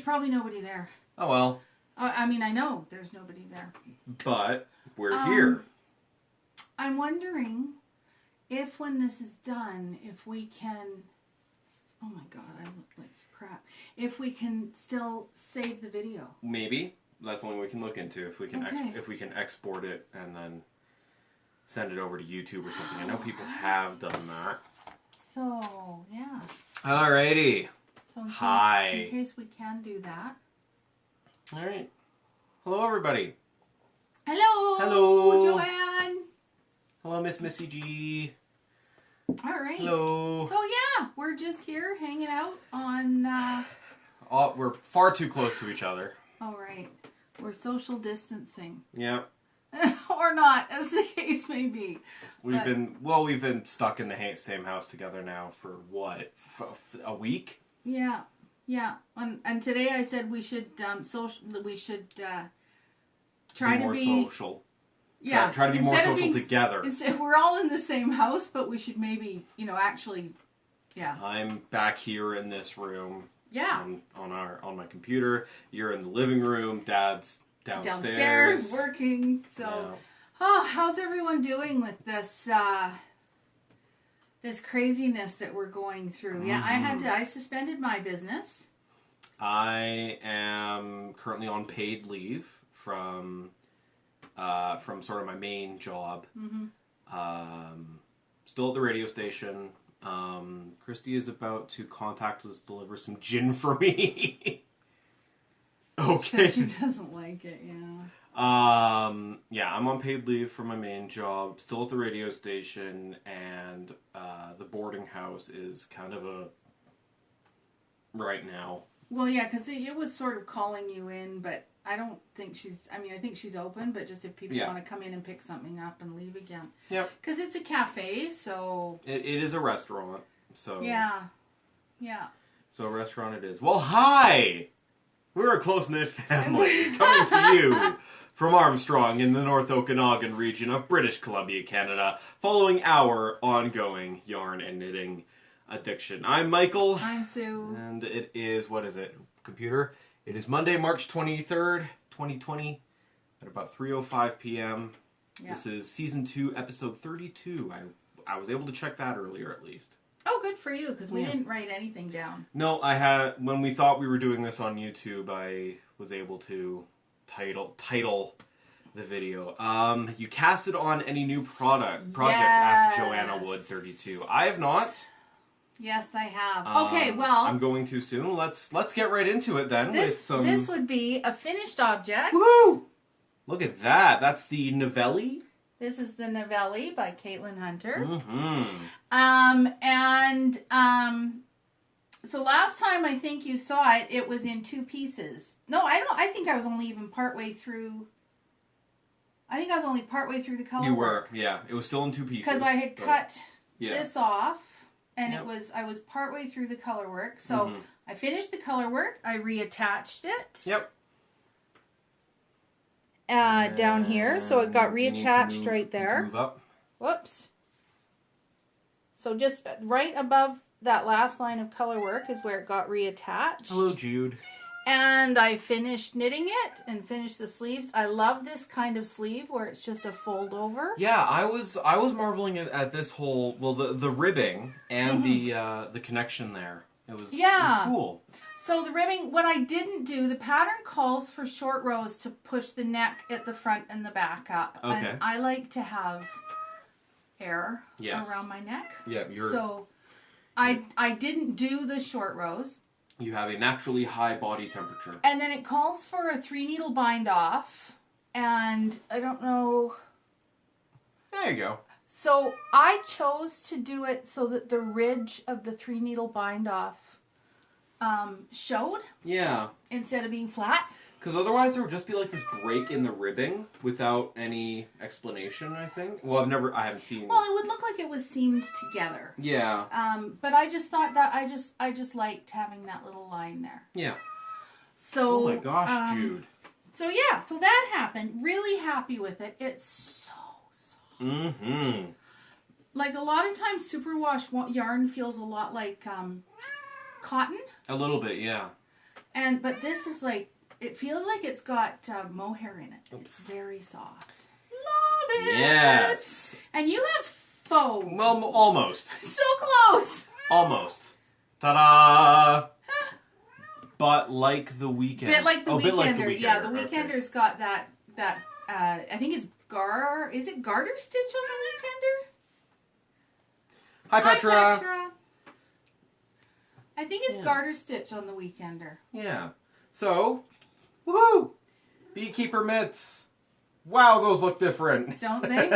probably nobody there. Oh, well. I mean, I know there's nobody there. But we're here. I'm wondering if when this is done, if we can... Oh my god, I look like crap. If we can still save the video. Maybe. That's something we can look into. If we can if we can export it and then send it over to YouTube or something. I know people have done that. So, yeah. Alrighty. So in case we can do that. Alright. Hello, everybody. Hello. Hello. Joanne. Hello, Miss Missy G. All right. Hello. So, yeah, we're just here hanging out on... Oh, we're far too close to each other. All right. We're social distancing. Yep. Or not, as the case may be. We've been stuck in the same house together now for what? A week? Yeah. Yeah. And today I said we should try be to more be social. Yeah. Try to be more social together. Instead, we're all in the same house, but we should maybe, actually, yeah. I'm back here in this room. Yeah. On my computer. You're in the living room. Dad's downstairs working. So, yeah. How's everyone doing with this this craziness that we're going through? Mm-hmm. Yeah, I suspended my business. I am currently on paid leave from sort of my main job. Mm-hmm. Still at the radio station. Christy is about to contact us to deliver some gin for me. Okay. So she doesn't like it, yeah. Yeah, I'm on paid leave from my main job, still at the radio station, and the boarding house is kind of a... right now. Well, yeah, because it was sort of calling you in, but I don't think she's... I mean, I think she's open, but just if people want to come in and pick something up and leave again. Yep. Because it's a cafe, so... It is a restaurant, so... Yeah. Yeah. So a restaurant it is. Well, hi! We're a close-knit family, coming to you from Armstrong in the North Okanagan region of British Columbia, Canada, following our ongoing yarn and knitting addiction. I'm Michael. I'm Sue. And it is, what is it, computer? It is Monday, March 23rd, 2020, at about 3:05 p.m. Yeah. This is Season 2, Episode 32. I was able to check that earlier, at least. Oh, good for you, because we didn't write anything down. No, I had, when we thought we were doing this on YouTube, I was able to title the video. You casted on any new projects? Asked Joanna Wood 32. I have not. Yes, I have. Okay, well, I'm going too soon. Let's get right into it then. This would be a finished object. Woohoo! Look at that. That's the Novelli. This is the Novelli by Caitlin Hunter. Mm-hmm. So last time I think you saw it, it was in two pieces. No, I think I was only even partway through. I think I was only partway through the color. You were, yeah. It was still in two pieces. Because I had cut this off, and I was partway through the color work. So I finished the color work. I reattached it. Yep. Down here, so it got reattached right there. Move up. Whoops. So just right above that last line of color work is where it got reattached. Hello, Jude. And I finished knitting it and finished the sleeves. I love this kind of sleeve where it's just a fold over. Yeah, I was marveling at this whole, well, the ribbing and the connection there. It was cool. So the ribbing, what I didn't do, the pattern calls for short rows to push the neck at the front and the back up. Okay. And I like to have air around my neck. Yeah, So I didn't do the short rows. You have a naturally high body temperature. And then it calls for a 3-needle bind off. And I don't know. There you go. So I chose to do it so that the ridge of the 3-needle bind off showed. Yeah. Instead of being flat. Because otherwise there would just be like this break in the ribbing without any explanation, I think. Well, I haven't seen... Well, it would look like it was seamed together. Yeah. But I just thought that I just liked having that little line there. Yeah. So... Oh my gosh, Jude. So yeah, so that happened. Really happy with it. It's so soft. Mm-hmm. Like a lot of times superwash yarn feels a lot like cotton. A little bit, yeah. but this is like, it feels like it's got mohair in it. Oops. It's very soft. Love it. Yes. And you have faux. Well, almost. So close. Almost. Ta-da! But like the Weekend. Bit like the Weekender. Bit like the Weekender. Yeah, the Okay. Weekender's got that I think it's is it garter stitch on the Weekender? Hi, Petra. Petra. I think it's garter stitch on the Weekender. Yeah. So, woohoo! Beekeeper mitts. Wow, those look different. Don't they?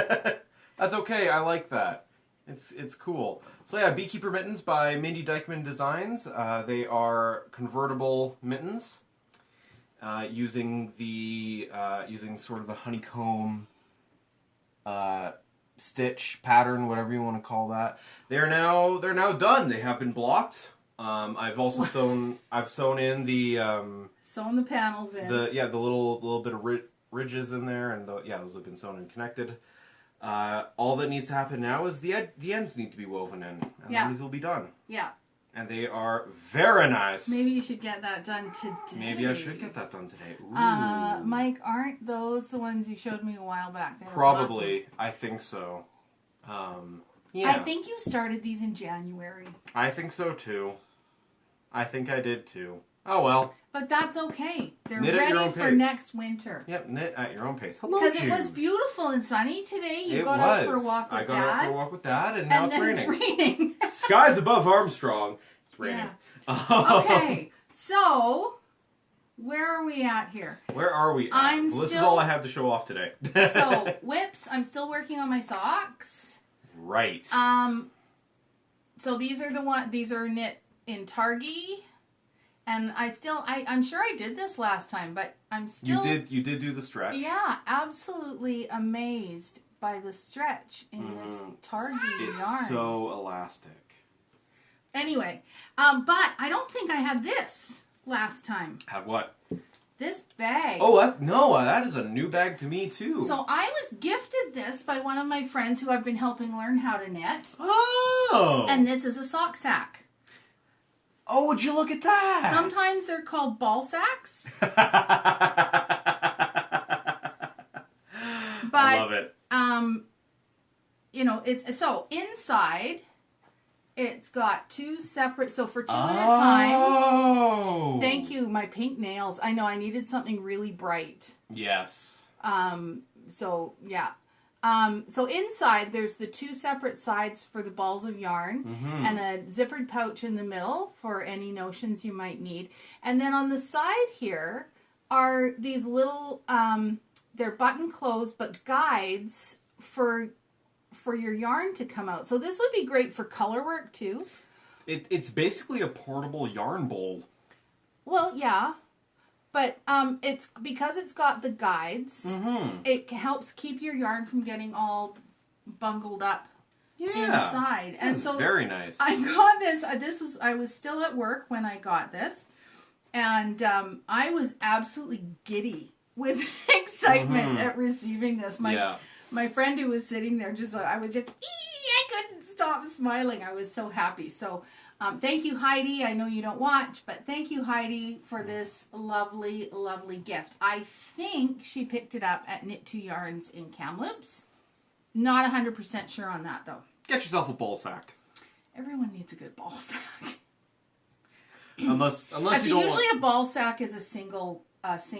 That's okay. I like that. It's cool. So yeah, Beekeeper Mittens by Mindy Dykman Designs. They are convertible mittens using sort of the honeycomb stitch pattern, whatever you want to call that. They're now done. They have been blocked. I've also sewn in the Sewing the panels in. the little bit of ridges in there, and those have been sewn and connected. All that needs to happen now is the ends need to be woven in, and then these will be done. Yeah. And they are very nice. Maybe you should get that done today. Maybe I should get that done today. Ooh. Mike, aren't those the ones you showed me a while back? They were Probably. awesome. I think so. Yeah. I think you started these in January. I think so too. I think I did too. Oh well. But that's okay. They're Knit at your ready own for pace. next winter. Yep, knit at your own pace. Hello, Because Jude. it was beautiful and sunny today. You It got was. out for a walk with I got Dad. out for a walk with Dad, and now and then it's raining. it's raining. Skies above Armstrong. It's raining. Okay, so where are we at here? Where are we at? Well, this is all I have to show off today. So whips. I'm still working on my socks. Right. So these are these are knit in Targhee. And I'm sure I did this last time, but I'm still... You did do the stretch. Yeah, absolutely amazed by the stretch in this Targhee yarn. It's so elastic. Anyway, but I don't think I had this last time. Have what? This bag. Oh, that is a new bag to me too. So I was gifted this by one of my friends who I've been helping learn how to knit. Oh! And this is a sock sack. Oh, would you look at that? Sometimes they're called ball sacks. But, I love it. it's so inside it's got two separate, so for two at a time. Oh! Thank you, my pink nails. I know I needed something really bright. Yes. So yeah. So inside there's the two separate sides for the balls of yarn and a zippered pouch in the middle for any notions you might need. And then on the side here are these little, they're button closed, but guides for your yarn to come out. So this would be great for color work too. It's basically a portable yarn bowl. Well, yeah. But it's because it's got the guides, it helps keep your yarn from getting all bungled up inside. And so very nice. I got this. I was still at work when I got this, and I was absolutely giddy with excitement at receiving this. My friend who was sitting there I couldn't stop smiling. I was so happy. So. Thank you, Heidi. I know you don't watch, but thank you, Heidi, for this lovely, lovely gift. I think she picked it up at Knit 2 Yarns in Kamloops. Not 100% sure on that, though. Get yourself a ball sack. Everyone needs a good ball sack. Unless Actually, you don't usually a ball sack is a single. This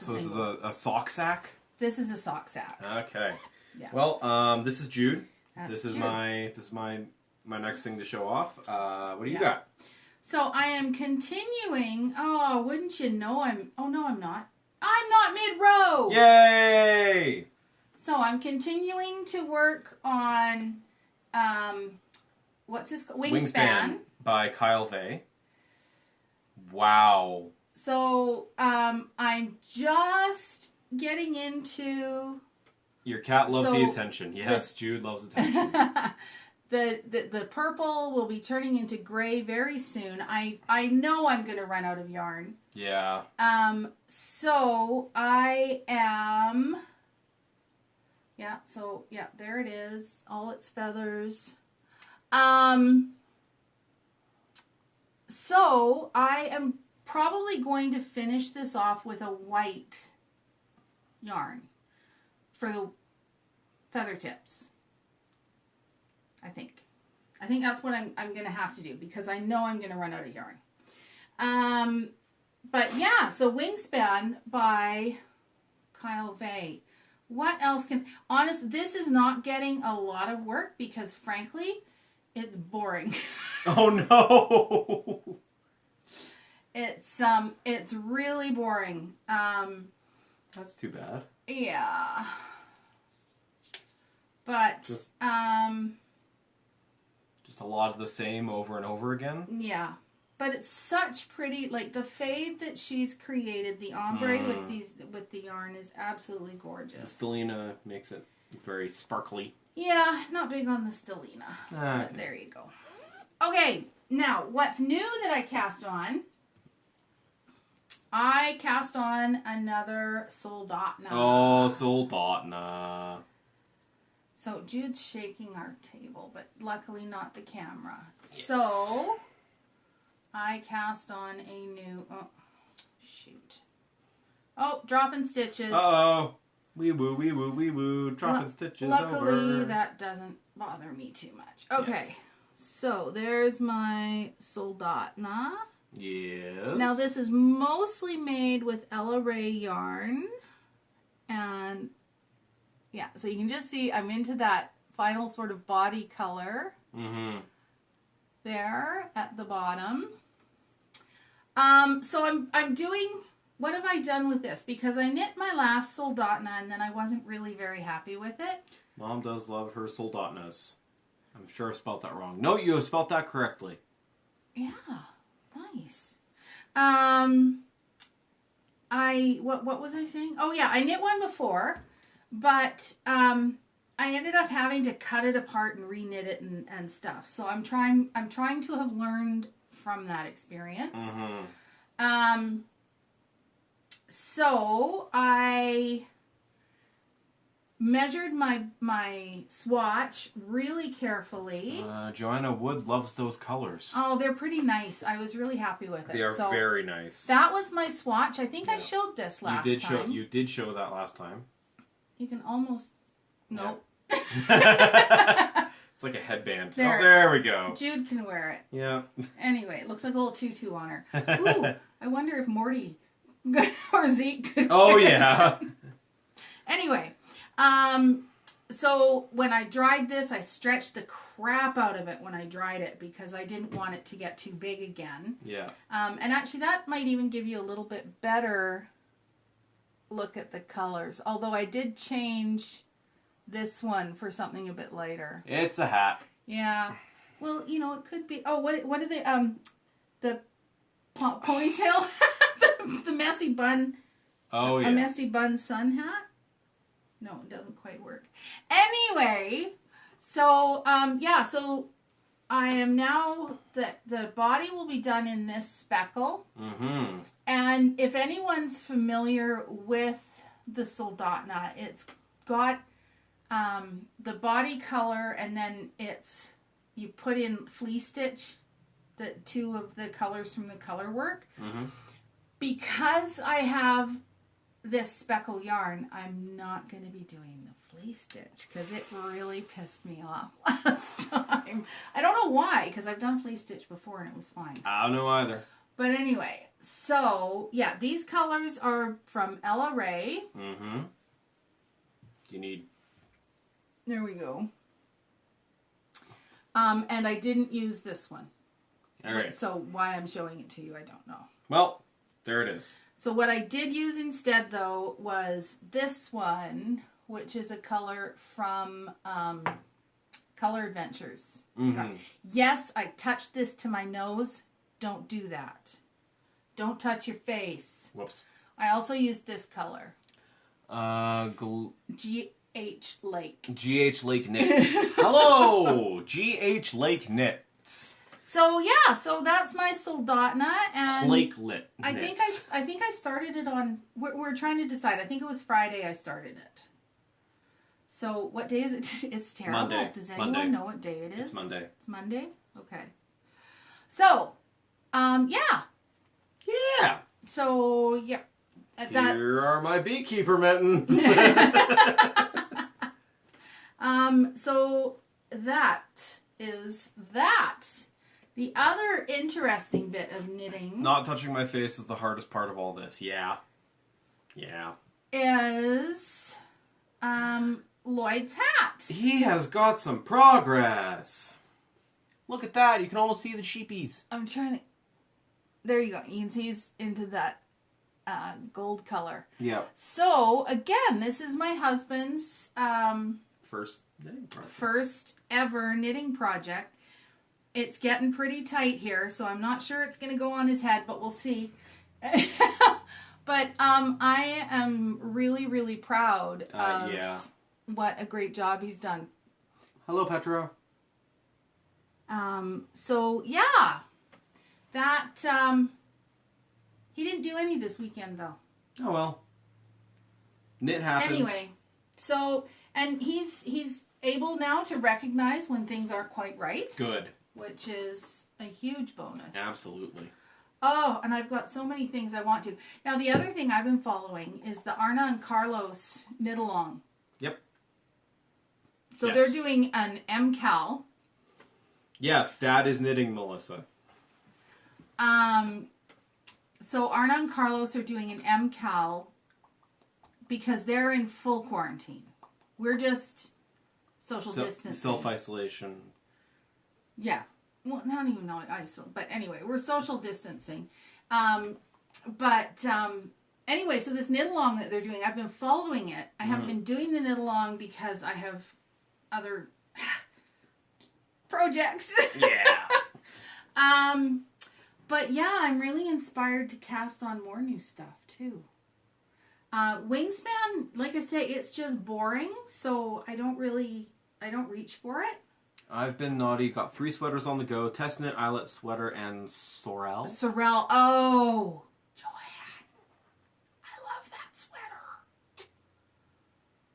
is a sock sack? This is a sock sack. Okay. Yeah. Well, this is Jude. That's This is Jude. my next thing to show off. What do you got? So I am continuing. Oh, wouldn't you know oh no, I'm not. I'm not mid-row. Yay! So I'm continuing to work on, what's this called? Wingspan. by Kyle Vey. Wow. So I'm just getting into Your cat loved the So, attention. Yes, Jude loves attention. the purple will be turning into gray very soon. I know I'm going to run out of yarn. Yeah. So I am, there it is, all its feathers. So I am probably going to finish this off with a white yarn for the feather tips. I think that's what I'm going to have to do because I know I'm going to run out of yarn. But yeah, so Wingspan by Kyle Vey. What else this is not getting a lot of work because frankly, it's boring. Oh no. It's really boring. That's too bad. Yeah. But just a lot of the same over and over again. Yeah. But it's such pretty, like the fade that she's created, the ombre with the yarn is absolutely gorgeous. The Stellina makes it very sparkly. Yeah, not big on the Stellina. But there you go. Okay, now what's new that I cast on? I cast on another Soldotna. Oh, Soldotna. So Jude's shaking our table, but luckily not the camera. Yes. So I cast on a new... Oh, shoot. Oh, dropping stitches. Uh-oh. Wee woo, wee woo, wee woo. Dropping stitches luckily, over. that doesn't bother me too much. Okay. Yes. So there's my Soldotna. Yes. Now this is mostly made with Ella Rae yarn. And yeah, so you can just see I'm into that final sort of body color. Mm-hmm. There at the bottom. So I'm doing, what have I done with this? Because I knit my last Soldotna and then I wasn't really very happy with it. Mom does love her Soldotnas. I'm sure I spelled that wrong. No, you have spelled that correctly. Yeah, nice. What was I saying? Oh yeah, I knit one before, but I ended up having to cut it apart and reknit it and stuff. So I'm trying to have learned from that experience. Mm-hmm. So I measured my swatch really carefully. Joanna Wood loves those colors. Oh, they're pretty nice. I was really happy with it. They are very nice. That was my swatch. I think I showed this last time. You did show that last time. You can almost... Nope. It's like a headband. There we go. Jude can wear it. Yeah. Anyway, it looks like a little tutu on her. Ooh, I wonder if Morty or Zeke could Oh, wear yeah. it. Anyway, so when I dried this, I stretched the crap out of it when I dried it because I didn't want it to get too big again. Yeah. And actually that might even give you a little bit better look at the colors. Although I did change this one for something a bit lighter. It's a hat. Yeah. Well, you know, it could be... Oh, what are they... The ponytail? the messy bun... Oh, yeah. A messy bun sun hat? No, it doesn't quite work. Anyway, so, yeah, so I am now... The body will be done in this speckle. Mm-hmm. And if anyone's familiar with the Soldotna, it's got... the body color, and then you put in flea stitch, the two of the colors from the color work. Mm-hmm. Because I have this speckle yarn, I'm not going to be doing the flea stitch because it really pissed me off last time. I don't know why, because I've done flea stitch before and it was fine. I don't know either. But anyway, so yeah, these colors are from Ella Rae. Mm-hmm. You need... There we go. And I didn't use this one. All right. So why I'm showing it to you, I don't know. Well, there it is. So what I did use instead, though, was this one, which is a color from Color Adventures. Mm-hmm. Yes, I touched this to my nose. Don't do that. Don't touch your face. Whoops. I also used this color. G.H. Lake. G.H. Lake Knits. Hello! G.H. Lake Knits. So yeah, so that's my Soldotna, and Lake Lit. I think I started it on. We're trying to decide. I think it was Friday I started it. So what day is it? It's terrible. Monday. Does anyone know what day it is? It's Monday. It's Monday. Okay. So, Yeah. Yeah. So, yeah. Here are my beekeeper mittens. So that is that. The other interesting bit of knitting... Not touching my face is the hardest part of all this. Yeah. Yeah. Is... Lloyd's hat. He has got some progress. Look at that. You can almost see the sheepies. I'm trying to... There you go. You can see he's into that gold color. Yeah. So, again, this is my husband's first ever knitting project. It's getting pretty tight here, so I'm not sure it's going to go on his head, but we'll see. But I am really, really proud of what a great job he's done. Hello, Petro. So, yeah. That, he didn't do any this weekend, though. Oh, well. Knit happens. Anyway, so, and he's able now to recognize when things aren't quite right. Good. Which is a huge bonus. Absolutely. Oh, and I've got so many things I want to. Now, the other thing I've been following is the Arna and Carlos knit along. Yep. So they're doing an MCAL. Yes, Dad is knitting, Melissa. So Arna and Carlos are doing an MCAL because they're in full quarantine. We're just social distancing. Self-isolation. Yeah. Well, not even but anyway, we're social distancing. Anyway, so this knit along that they're doing, I've been following it. I haven't been doing the knit along because I have other projects. Yeah. But yeah, I'm really inspired to cast on more new stuff too. Wingspan, like I say, it's just boring, so I don't reach for it. I've been naughty, got 3 sweaters on the go, Test Knit, Eyelet Sweater, and Sorel. Sorel, oh, Joanne, I love that sweater.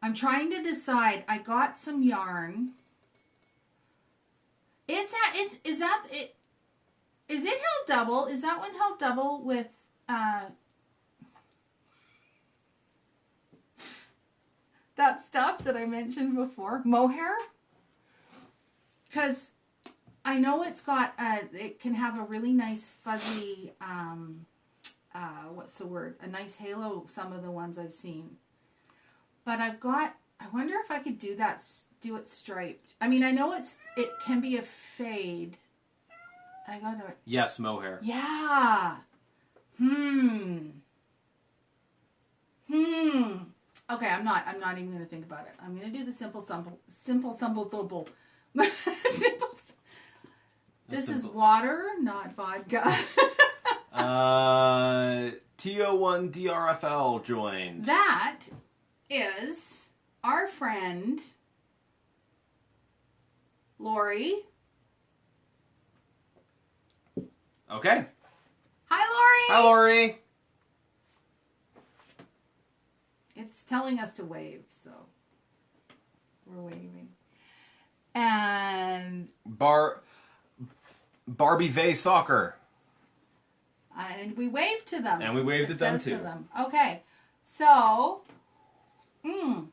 I'm trying to decide, I got some yarn. Is it held double? Is that one held double with, that stuff that I mentioned before? Mohair? Because I know it's got, it can have a really nice fuzzy, what's the word? A nice halo, some of the ones I've seen. But I wonder if I could do it striped. I mean, I know it can be a fade. I gotta... Yes, mohair. Yeah. Okay, I'm not even gonna think about it. I'm gonna do the simple. This is water, not vodka. TO1 DRFL joined. That is our friend Lori. Okay. Hi, Lori. Hi, Lori. It's telling us to wave, so we're waving. And Barbie Vay Soccer. And we waved to them. And we waved at them too. Okay. So, you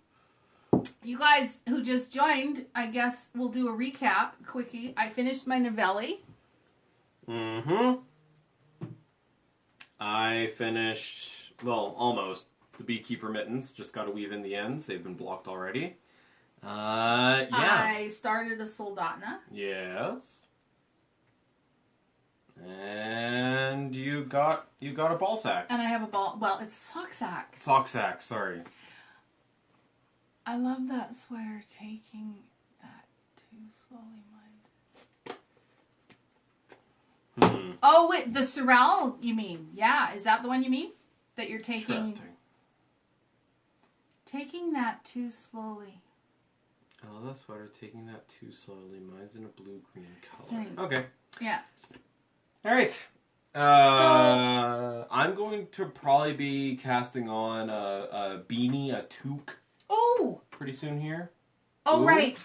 guys who just joined, I guess we'll do a recap quickie. I finished my Novelli. I finished, well, almost. The Beekeeper Mittens. Just got to weave in the ends. They've been blocked already. Yeah. I started a Soldatna. Yes. And you got a ball sack. And I have a ball. Well, it's a sock sack. Sock sack. Sorry. I love that sweater. Taking that too slowly, mind. Oh, wait, the Sorel. You mean? Yeah. Is that the one you mean? That you're taking. Interesting. Taking that too slowly. I love that sweater. Taking that too slowly. Mine's in a blue-green color. Okay. Yeah. All right. I'm going to probably be casting on a beanie, a toque. Oh! Pretty soon here. Oh, right.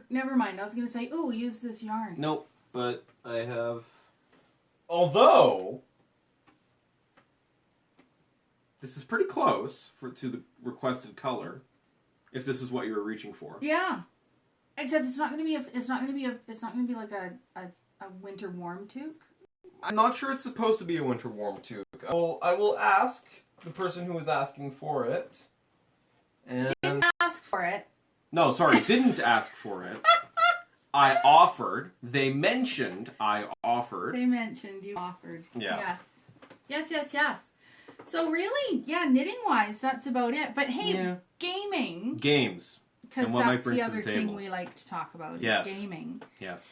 Never mind. I was going to say, use this yarn. Nope. But I have although this is pretty close to the requested color, if this is what you were reaching for. Yeah. Except it's not going to be like a winter warm toque. I'm not sure it's supposed to be a winter warm toque. I will ask the person who was asking for it. And didn't ask for it. No, sorry, didn't ask for it. I offered. They mentioned I offered. They mentioned you offered. Yeah. Yes. So really, yeah, knitting-wise, that's about it. But hey, gaming. Games. Because that's the other thing we like to talk about, is gaming. Yes.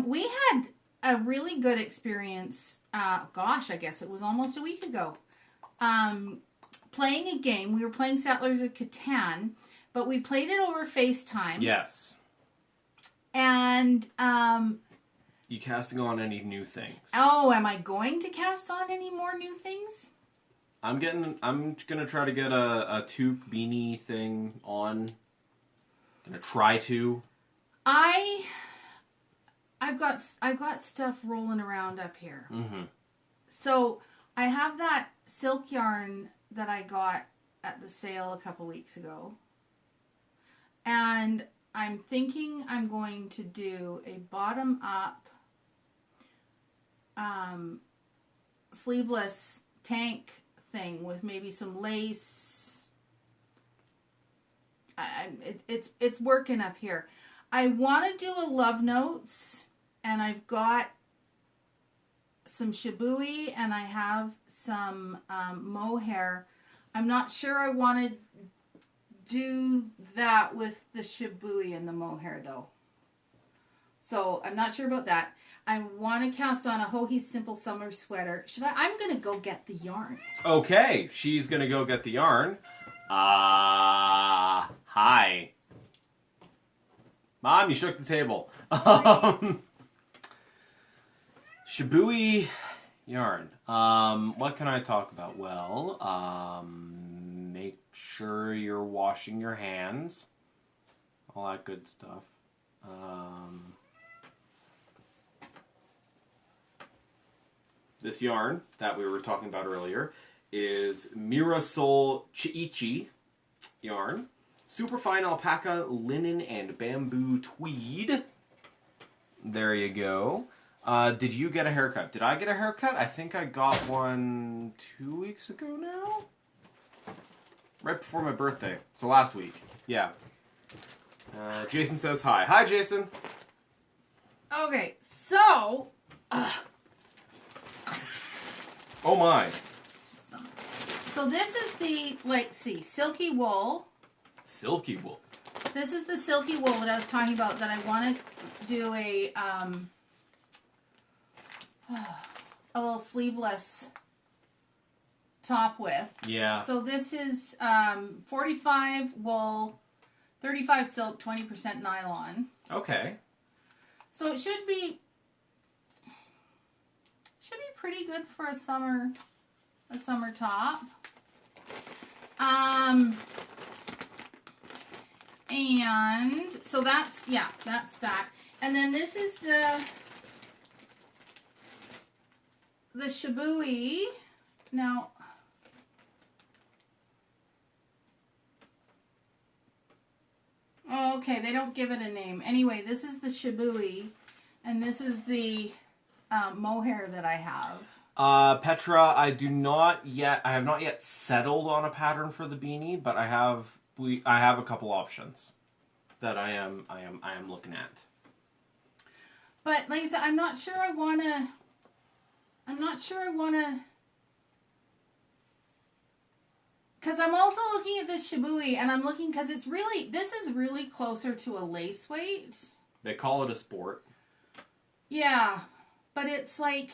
We had a really good experience, I guess it was almost a week ago, playing a game. We were playing Settlers of Catan, but we played it over FaceTime. Yes. And, you casting on any new things? Oh, am I going to cast on any more new things? I'm gonna try to get a toque beanie thing on. Gonna try to. I've got stuff rolling around up here. Mm-hmm. So I have that silk yarn that I got at the sale a couple weeks ago. And I'm thinking I'm going to do a bottom up sleeveless tank thing with maybe some lace. It's working up here. I want to do a love notes, and I've got some shibui and I have some mohair. I'm not sure I want to do that with the shibui and the mohair though. So I'm not sure about that. I want to cast on a Hohi Simple Summer Sweater. I'm going to go get the yarn. Okay, she's going to go get the yarn. Hi. Mom, you shook the table. Shibui yarn. What can I talk about? Well, make sure you're washing your hands. All that good stuff. This yarn that we were talking about earlier is Mirasol Chiichi yarn. Superfine alpaca, linen, and bamboo tweed. There you go. Did you get a haircut? Did I get a haircut? I think I got one 2 weeks ago now? Right before my birthday. So last week. Yeah. Jason says hi. Hi, Jason. Okay, so... Oh my. So this is the, silky wool. Silky wool. This is the silky wool that I was talking about that I want to do a little sleeveless top with. Yeah. So this is 45 wool, 35 silk, 20% nylon. Okay. So it should be pretty good for a summer top. And so that's that. And then this is the shibui. Now, okay, they don't give it a name. Anyway, this is the shibui, and this is the mohair that I have. Petra, I have not yet settled on a pattern for the beanie, but I have a couple options that I am looking at. But like I said, I'm not sure I wanna because I'm also looking at this shibui, and I'm looking because this is really closer to a lace weight. They call it a sport. Yeah, but it's like,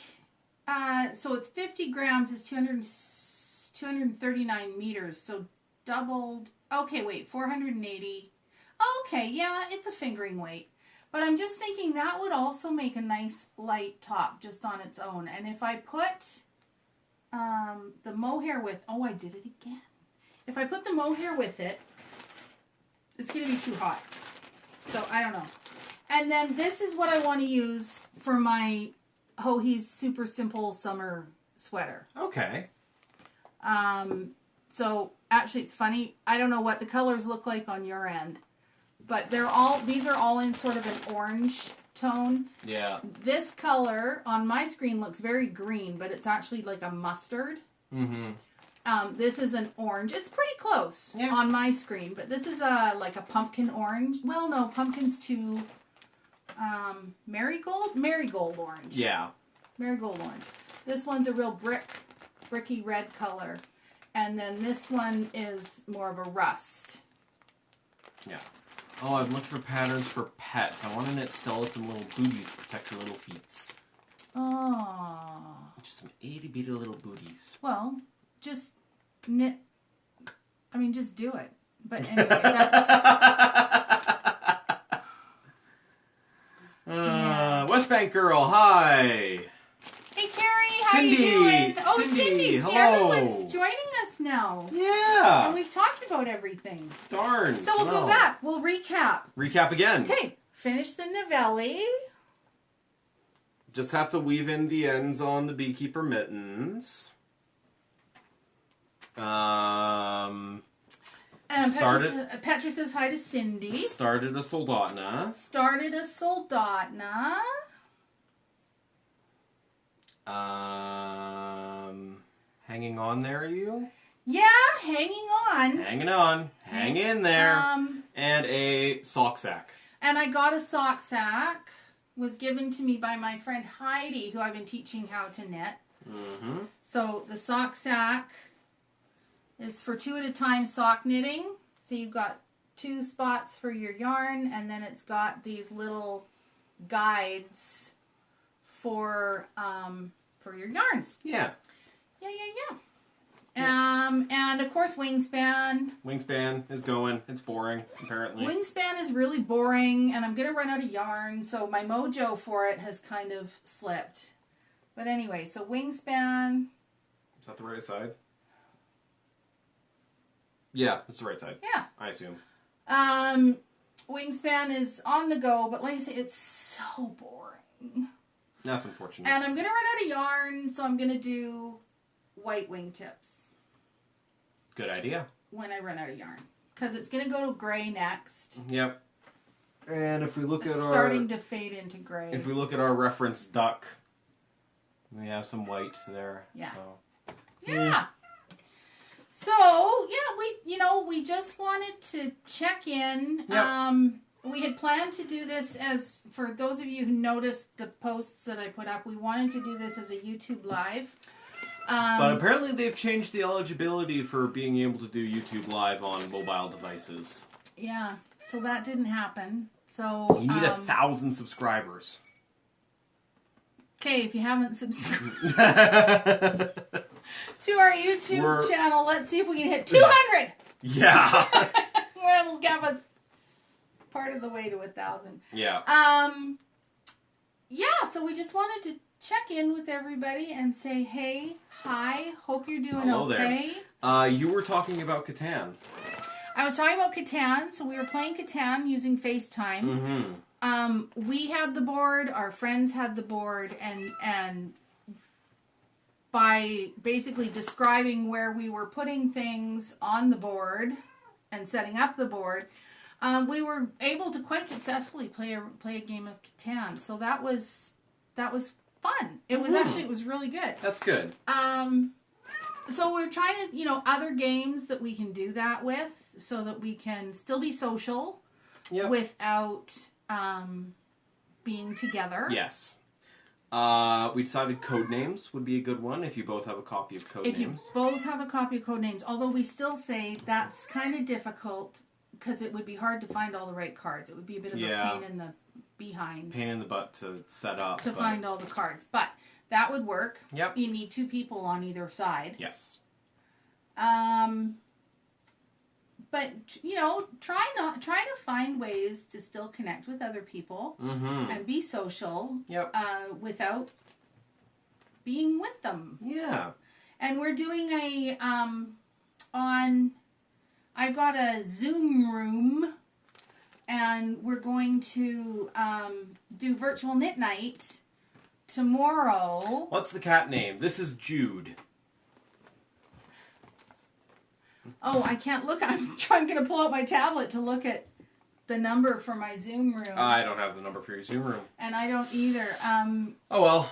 so it's 50 grams is 239 meters, so doubled. Okay, wait, 480. Okay, yeah, it's a fingering weight. But I'm just thinking that would also make a nice light top just on its own. And if I put the mohair with, I did it again. If I put the mohair with it, it's going to be too hot. So I don't know. And then this is what I want to use for my Hohi's Super Simple Summer Sweater. Okay. So actually it's funny. I don't know what the colors look like on your end, but these are all in sort of an orange tone. Yeah. This color on my screen looks very green, but it's actually like a mustard. Mm-hmm. This is an orange. It's pretty close on my screen, but this is like a pumpkin orange. Well, no, pumpkin's too marigold orange. Yeah. Marigold orange. This one's a real bricky red color. And then this one is more of a rust. Yeah. Oh, I've looked for patterns for pets. I want to knit Stella some little booties to protect her little feet. Oh. Just some itty bitty little booties. Well, just knit. I mean, just do it. But anyway, that's... West Bank girl, hi. Hey, Carrie, how Cindy. you doing? Oh, Cindy, hello. See, everyone's joining us now. Yeah. And we've talked about everything. Darn. So we'll go back. We'll recap. Recap again. Okay, finish the novelli. Just have to weave in the ends on the beekeeper mittens. And Petra says hi to Cindy. Started a Soldotna. Hanging on there, are you? Yeah, hanging on. Hanging on. Hang in there. And a sock sack. And I got a sock sack. Was given to me by my friend Heidi, who I've been teaching how to knit. Mm-hmm. So the sock sack is for 2 at a time sock knitting. So you've got 2 spots for your yarn, and then it's got these little guides for your yarns. Yeah. Yeah. And of course Wingspan. Wingspan is going. It's boring, apparently. Wingspan is really boring, and I'm going to run out of yarn, so my mojo for it has kind of slipped. But anyway, so Wingspan. Is that the right side? Yeah, it's the right side. Yeah. I assume. Wingspan is on the go, but like I say, it's so boring. That's unfortunate. And I'm going to run out of yarn, so I'm going to do white wingtips. Good idea. When I run out of yarn. Because it's going to go to gray next. Yep. And if we look it's at starting to fade into gray. If we look at our reference duck, we have some white there. Yeah. So. Yeah. So, yeah, we just wanted to check in. Yep. We had planned to do this as, for those of you who noticed the posts that I put up, we wanted to do this as a YouTube Live. But apparently they've changed the eligibility for being able to do YouTube Live on mobile devices. Yeah, so that didn't happen. So you need 1,000 subscribers. Okay, if you haven't subscribed to our YouTube channel, let's see if we can hit 200. Yeah. That'll give us part of the way to 1,000. Yeah. Yeah, so we just wanted to check in with everybody and say, hey, hi, hope you're doing okay. There. You were talking about Catan. I was talking about Catan, so we were playing Catan using FaceTime. Mm-hmm. We had the board, our friends had the board, and by basically describing where we were putting things on the board and setting up the board, we were able to quite successfully play a game of Catan. So that was fun. It was it was really good. That's good. So we're trying to, other games that we can do that with so that we can still be social without being together. Yes. We decided Codenames would be a good one if you both have a copy of Codenames. If you both have a copy of Codenames, although we still say that's kind of difficult because it would be hard to find all the right cards. It would be a bit of a pain in the behind. Pain in the butt to set up. To find all the cards. But that would work. Yep. You need 2 people on either side. Yes. But, try to find ways to still connect with other people and be social without being with them. Yeah. And we're doing I've got a Zoom room, and we're going to do virtual knit night tomorrow... What's the cat name? This is Jude. Oh, I can't look. I'm trying to pull out my tablet to look at the number for my Zoom room. I don't have the number for your Zoom room. And I don't either. Oh, well.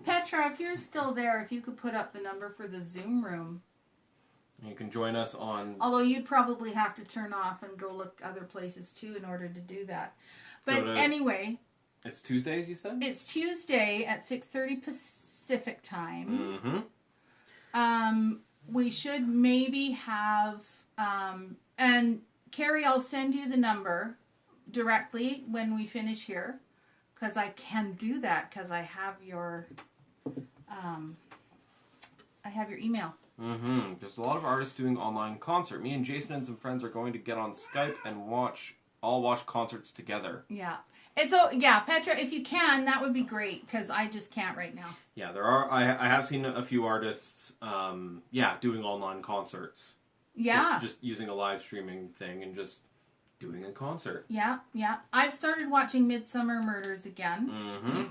Petra, if you're still there, if you could put up the number for the Zoom room. You can join us on... Although you'd probably have to turn off and go look other places too in order to do that. But anyway... It's Tuesdays, you said? It's Tuesday at 6:30 Pacific time. Mm-hmm. We should maybe have... and Carrie, I'll send you the number directly when we finish here. Because I can do that because I have your... I have your email. Mm-hmm. There's a lot of artists doing online concert. Me and Jason and some friends are going to get on Skype and watch concerts together. Yeah. Petra, if you can, that would be great because I just can't right now. Yeah, there are. I have seen a few artists, doing online concerts. Yeah. Just using a live streaming thing and just doing a concert. Yeah. I've started watching Midsummer Murders again. Mm-hmm.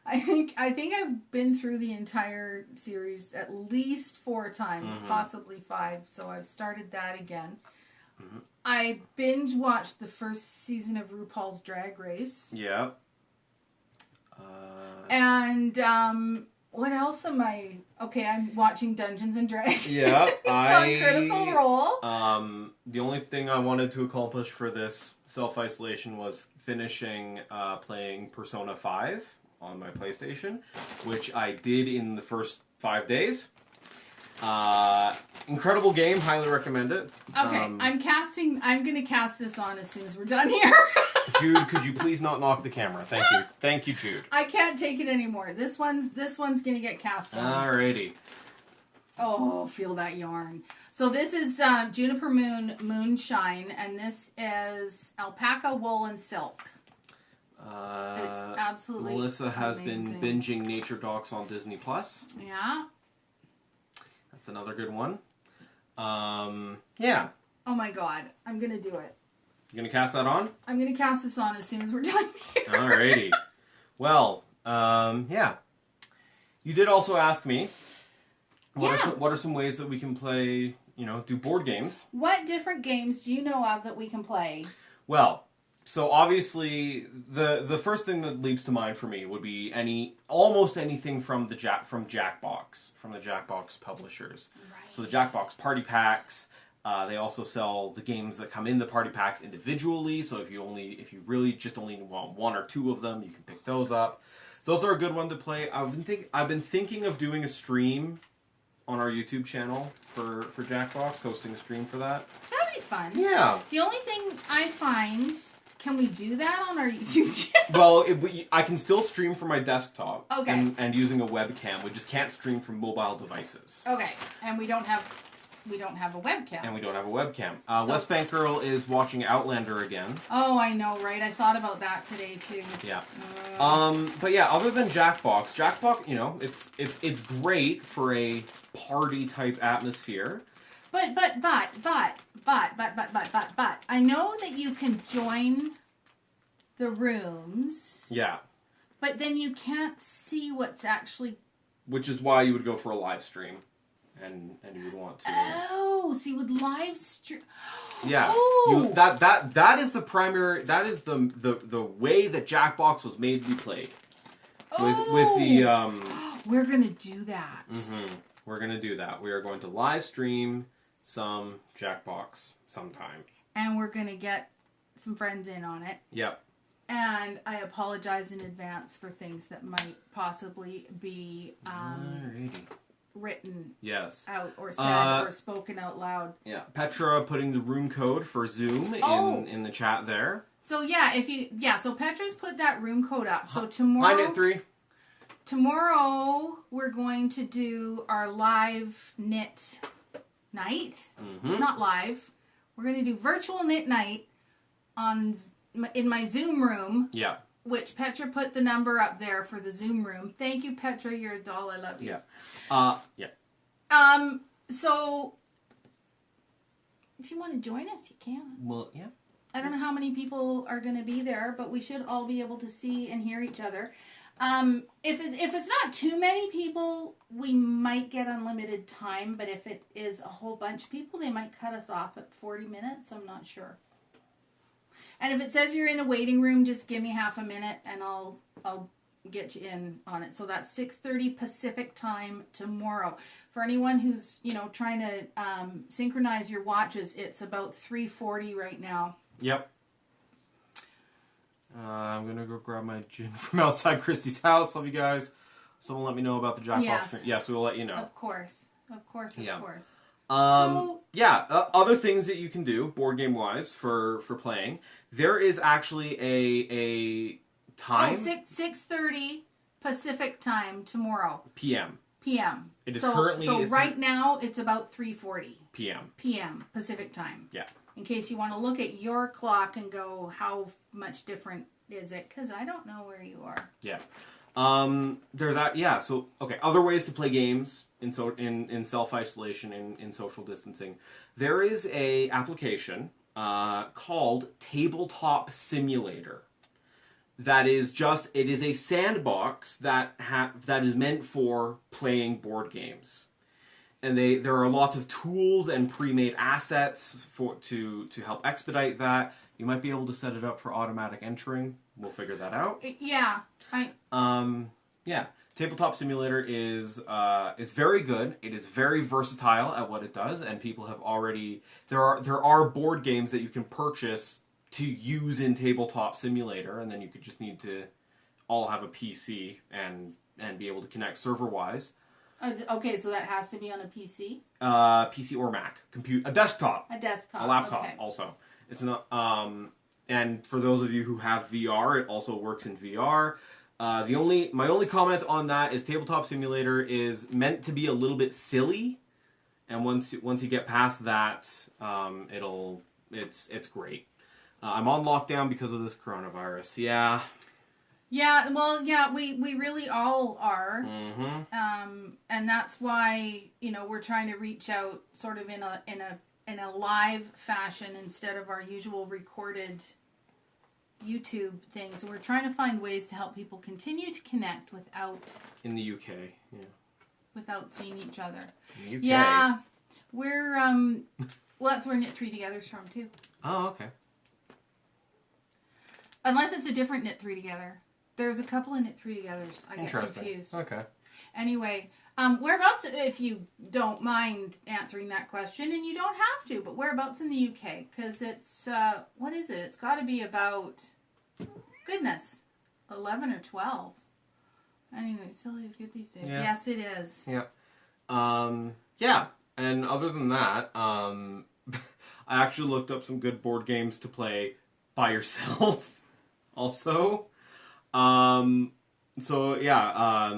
I think I've been through the entire series at least 4 times, possibly 5. So I've started that again. Mm-hmm. I binge watched the first season of RuPaul's Drag Race. Yeah. And what else am I? Okay, I'm watching Dungeons and Dragons. Yeah, it's on Critical Role. The only thing I wanted to accomplish for this self-isolation was finishing playing Persona 5 on my PlayStation, which I did in the first 5 days. Incredible game, highly recommend it. Okay, I'm going to cast this on as soon as we're done here. Jude, could you please not knock the camera? Thank you, Jude. I can't take it anymore. This one's going to get cast on. Alrighty. Oh, feel that yarn. So this is Juniper Moonshine, and this is alpaca, wool, and silk. It's absolutely Melissa has amazing. been binging nature docs on Disney Plus. Yeah. That's another good one. Yeah. Oh my god, I'm gonna do it. You gonna cast that on? I'm gonna cast this on as soon as we're done here. Alrighty. Well, yeah. You did also ask me, what are some ways that we can play, do board games? What different games do you know of that we can play? Well, so obviously the first thing that leaps to mind for me would be almost anything from the Jackbox publishers. Right. So the Jackbox party packs. They also sell the games that come in the party packs individually. So if you really just only want 1 or 2 of them, you can pick those up. Those are a good one to play. I've been thinking of doing a stream on our YouTube channel for Jackbox, hosting a stream for that. That'd be fun. Yeah. The only thing I find, can we do that on our YouTube channel? Well, I can still stream from my desktop. Okay. And using a webcam. We just can't stream from mobile devices. Okay. And we don't have a webcam. West Bank Girl is watching Outlander again. Oh, I know, right? I thought about that today too. Yeah. But yeah, other than Jackbox, it's great for a party type atmosphere. But I know that you can join the rooms. Yeah. But then you can't see what's actually... Which is why you would go for a live stream. And you would want to... Oh, so you would live stream... Yeah. Oh! That is the primary... That is the way that Jackbox was made to be played. With the... We're going to do that. Mm-hmm. We're going to do that. We are going to live stream some Jackbox sometime. And we're going to get some friends in on it. Yep. And I apologize in advance for things that might possibly be written out or said or spoken out loud. Yeah. Petra putting the room code for Zoom in the chat there. So so Petra's put that room code up. So tomorrow... Hi, Knit3. Tomorrow, we're going to do our live knit night. Mm-hmm. Not live. We're going to do virtual knit night in my Zoom room. Yeah. Which Petra put the number up there for the Zoom room. Thank you, Petra. You're a doll. I love you. Yeah. Yeah. So, if you want to join us, you can. Well, yeah. I don't know how many people are going to be there, but we should all be able to see and hear each other. If it's not too many people, we might get unlimited time. But if it is a whole bunch of people, they might cut us off at 40 minutes. I'm not sure. And if it says you're in a waiting room, just give me half a minute and I'll get you in on it. So that's 6:30 Pacific time tomorrow. For anyone who's, trying to synchronize your watches, it's about 3:40 right now. Yep. I'm going to go grab my gin from outside Christy's house. Love you guys. Someone let me know about the Jackbox stream. Yes, we will let you know. Of course. Of course. Other things that you can do, board game wise, for playing. There is actually a time. 6:30 Pacific time tomorrow. PM. It is currently. So right now it's about 3:40 PM. Pacific time. Yeah. In case you want to look at your clock and go, how much different is it? Because I don't know where you are. Yeah. There's that. Yeah. So okay. Other ways to play games in self-isolation in social distancing. There is a application called Tabletop Simulator. It is a sandbox that is meant for playing board games. And there are lots of tools and pre-made assets to help expedite that. You might be able to set it up for automatic entering. We'll figure that out. Yeah. Tabletop Simulator is very good. It is very versatile at what it does, and people have already there are board games that you can purchase to use in Tabletop Simulator, and then you could just need to all have a PC and be able to connect server-wise. Okay, so that has to be on a PC? PC or Mac. A desktop. A laptop, okay. Also. It's not, and for those of you who have VR, it also works in VR. My only comment on that is Tabletop Simulator is meant to be a little bit silly, and once you get past that, it's great. I'm on lockdown because of this coronavirus. Yeah. Yeah, well, yeah, we really all are. Mm-hmm. And that's why, we're trying to reach out sort of in a live fashion instead of our usual recorded YouTube things. So we're trying to find ways to help people continue to connect without... In the UK, yeah. Without seeing each other. In the UK? Yeah. We're, well, that's where Knit 3 Together's from, too. Oh, okay. Unless it's a different Knit 3 Together. There's a couple of Knit 3 Togethers. I get confused. Okay. Anyway, whereabouts, if you don't mind answering that question, and you don't have to, but whereabouts in the UK? Because it's, what is it? It's got to be about, goodness, 11 or 12. Anyway, silly is good these days. Yeah. Yes, it is. Yeah. Yeah, and other than that, I actually looked up some good board games to play by yourself also. So yeah,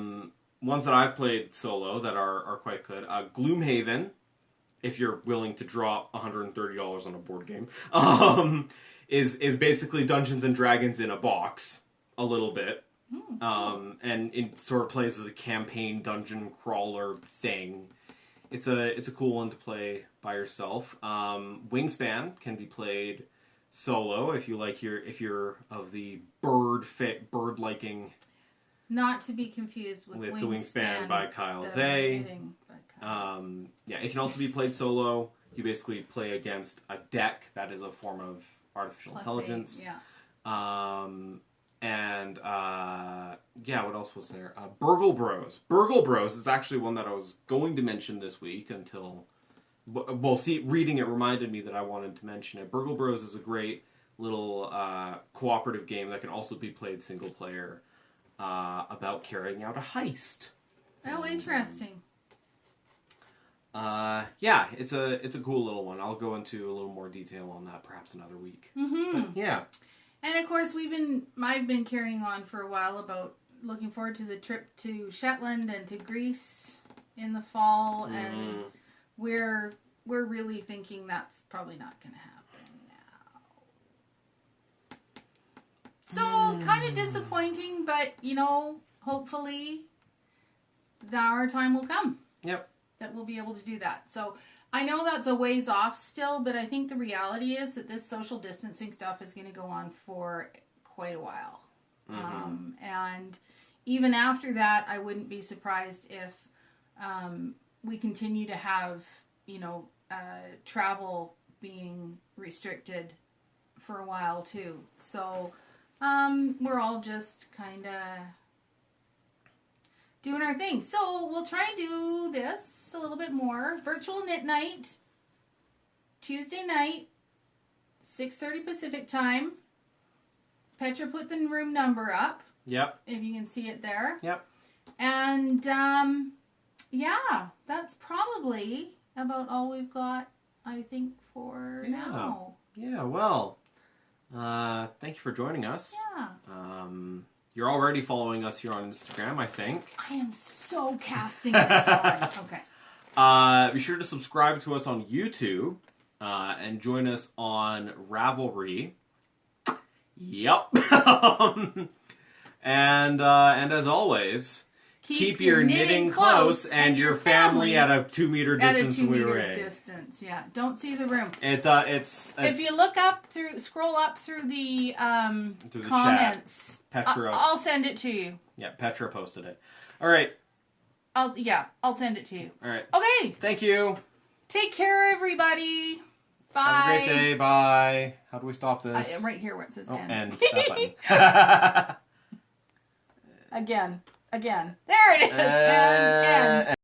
ones that I've played solo that are quite good. Gloomhaven, if you're willing to drop $130 on a board game, is basically Dungeons and Dragons in a box, a little bit. And it sort of plays as a campaign dungeon crawler thing. It's a cool one to play by yourself. Wingspan can be played solo if you're of the bird liking. Not to be confused with the Wingspan by Kyle Vey. Yeah, it can also be played solo. You basically play against a deck that is a form of artificial intelligence. What else was there? Burgle Bros. Burgle Bros is actually one that I was going to mention this week until... reading it reminded me that I wanted to mention it. Burgle Bros is a great little cooperative game that can also be played single player about carrying out a heist. Oh, interesting. It's a cool little one. I'll go into a little more detail on that perhaps another week. Mm-hmm. But, yeah. And of course, I've been carrying on for a while about looking forward to the trip to Shetland and to Greece in the fall, and we're really thinking that's probably not going to happen now. So kind of disappointing, but hopefully our time will come. Yep. That we'll be able to do that. So I know that's a ways off still, but I think the reality is that this social distancing stuff is going to go on for quite a while. And even after that, I wouldn't be surprised if we continue to have, travel being restricted for a while too. So we're all just kind of doing our thing. So we'll try and do this a little bit more. Virtual knit night, Tuesday night, 6:30 Pacific time. Petra put the room number up. Yep. If you can see it there. Yep. And yeah, that's probably about all we've got, I think, for now. Yeah, well, thank you for joining us. Yeah. You're already following us here on Instagram, I think. I am so casting this on. Okay. Be sure to subscribe to us on YouTube and join us on Ravelry. Yep. and as always, keep your knitting close and your family at a 2 meter distance. At a 2 meter distance, yeah. Don't see the room. It's if you look up scroll up through the comments, chat, Petra, I'll send it to you. Yeah, Petra posted it. All right. I'll send it to you. All right. Okay. Thank you. Take care, everybody. Bye. Have a great day. Bye. How do we stop this? Right here where it says end. End. That button. Again. There it is. And.